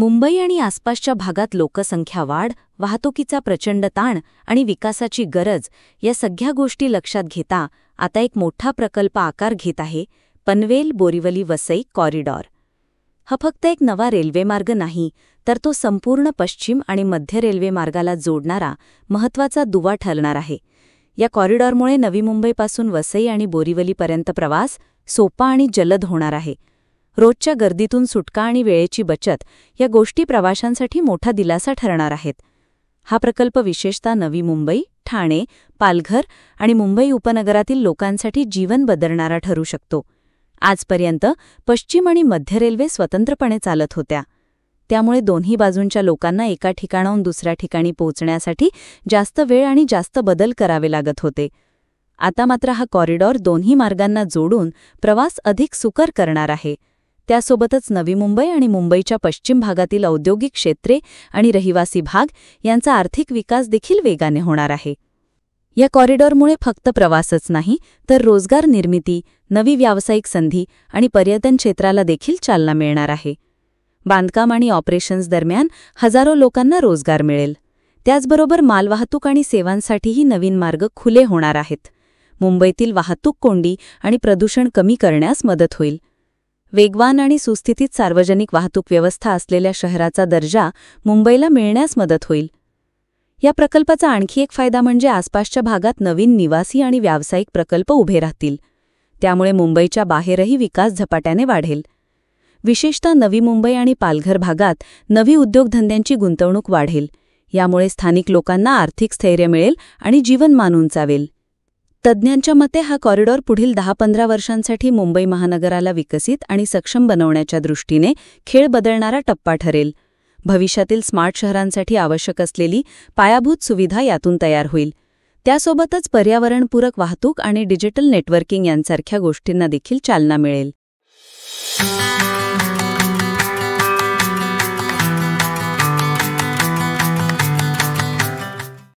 मुंबई आणि आसपासच्या भागात लोकसंख्या वाढ, वाहतुकीचा प्रचंड ताण आणि विकासाची गरज या सगळ्या गोष्टी लक्षात घेता आता एक मोठा प्रकल्प आकार घेत आहे, पनवेल-बोरिवली-वसई कॉरिडॉर. हा फक्त एक नवा रेल्वेमार्ग नाही, तर तो संपूर्ण पश्चिम आणि मध्य रेल्वेमार्गाला जोडणारा महत्त्वाचा दुवा ठरणार आहे. या कॉरिडॉरमुळे नवी मुंबईपासून वसई आणि बोरिवलीपर्यंत प्रवास सोपा आणि जलद होणार आहे. रोजच्या गर्दीतून सुटका आणि वेळेची बचत या गोष्टी प्रवाशांसाठी मोठा दिलासा ठरणार आहेत. हा प्रकल्प विशेषतः नवी मुंबई, ठाणे, पालघर आणि मुंबई उपनगरातील लोकांसाठी जीवन बदलणारा ठरू शकतो. आजपर्यंत पश्चिम आणि मध्य रेल्वे स्वतंत्रपणे चालत होत्या, त्यामुळे दोन्ही बाजूंच्या लोकांना एका ठिकाणाहून दुसऱ्या ठिकाणी पोहोचण्यासाठी जास्त वेळ आणि जास्त बदल करावे लागत होते. आता मात्र हा कॉरिडॉर दोन्ही मार्गांना जोडून प्रवास अधिक सुकर करणार आहे. त्यासोबतच नवी मुंबई आणि मुंबईच्या पश्चिम भागातील औद्योगिक क्षेत्रे आणि रहिवासी भाग यांचा आर्थिक विकास देखील वेगाने होणार आहे. या कॉरिडॉरमुळे फक्त प्रवासच नाही, तर रोजगार निर्मिती, नवी व्यावसायिक संधी आणि पर्यटन क्षेत्राला देखील चालना मिळणार आहे. बांधकाम आणि ऑपरेशन्स दरम्यान हजारो लोकांना रोजगार मिळेल. त्याचबरोबर मालवाहतूक आणि सेवांसाठीही नवीन मार्ग खुले होणार आहेत. मुंबईतील वाहतूक कोंडी आणि प्रदूषण कमी करण्यास मदत होईल. वेगवान आणि सुस्थितीत सार्वजनिक वाहतूक व्यवस्था असलेल्या शहराचा दर्जा मुंबईला मिळण्यास मदत होईल. या प्रकल्पाचा आणखी एक फायदा म्हणजे आसपासच्या भागात नवीन निवासी आणि व्यावसायिक प्रकल्प उभे राहतील. त्यामुळे मुंबईच्या बाहेरही विकास झपाट्याने वाढेल. विशेषतः नवी मुंबई आणि पालघर भागात नवी उद्योगधंद्यांची गुंतवणूक वाढेल. यामुळे स्थानिक लोकांना आर्थिक स्थैर्य मिळेल आणि जीवनमान उंचावेल. तज्ज्ञांच्या मते हा कॉरिडॉर पुढील 10-15 वर्षांसाठी मुंबई महानगराला विकसित आणि सक्षम बनवण्याच्या दृष्टीने खेळ बदलणारा टप्पा ठरेल. भविष्यातील स्मार्ट शहरांसाठी आवश्यक असलेली पायाभूत सुविधा यातून तयार होईल. त्यासोबतच पर्यावरणपूरक वाहतूक आणि डिजिटल नेटवर्किंग यांसारख्या गोष्टींना देखील चालना मिळेल.